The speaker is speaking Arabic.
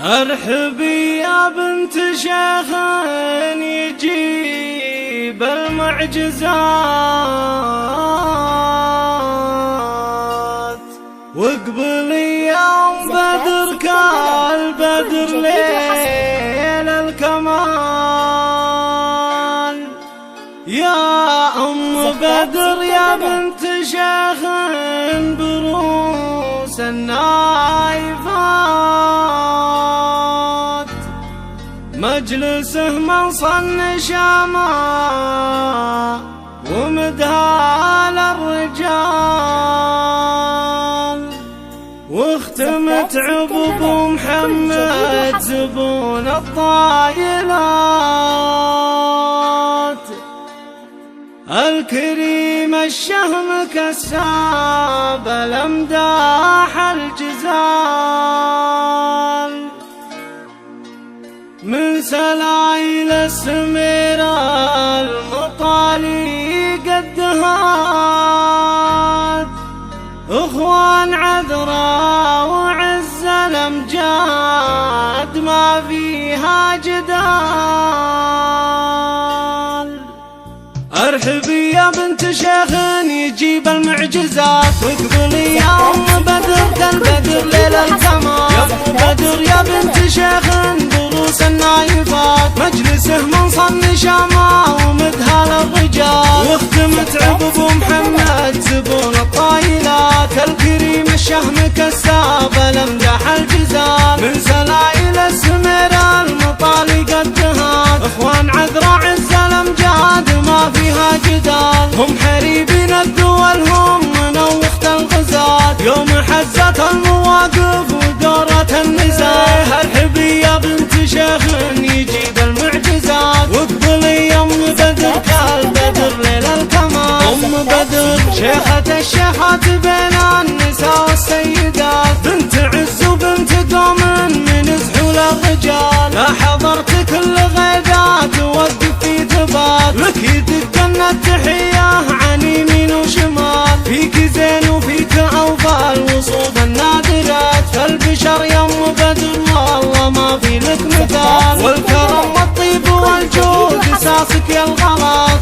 ارحبي يا بنت شيخ يجيب المعجزات، واقبلي يوم بدر كالبدر ليل الكمال. يا أم بدر يا بنت شيخ بروس النايفات، مجلسه من صن شاما ومدهال الرجال، واختمت عقب محمد زبون الطايلات. الكريم الشهم كساب الأمداح الجزال، من سلايل السميرة المطالي قدهات، اخوان عذراء وعز الامجاد ما فيها جدال. ارحبي يا بنت شيخ يجيب المعجزات، واقبلي يا ام بدر كالبدر ليل الكمال. يا ام بدر يا بنت شيخ دروس النايفات، مجلسه من صن شاما ومدهال الرجال، واختمت عقب محمد زبون الطايلات. الكريم الشهم كساب الامداح الجزال، من سلايل السميرة المطالي قدهات، اخوان عذراء عز الامجاد ما فيها جدال. هم حريبين الدول هم من وقت الغزاة، يوم حزت المواقف ودورة النزال. ارحبي يا بنت شيخ يجيب المعجزات، واقبلي يا ام بدر كالبدر ليل الكمال. ام بدر شيخة الشيخات بين النساء والسيدات، بنت عز وبنت قوم من زحول الرجال. لا حضرت كل غيبات ووقف في ثبات، لك يدقن التحية عن يمين وشمال. فيك زين وفيك أوفال وصوب النادرات، فالبشر يا ام بدر والله ما في لك مثال. والكرم والطيب والجود اساسك يا الغلاط،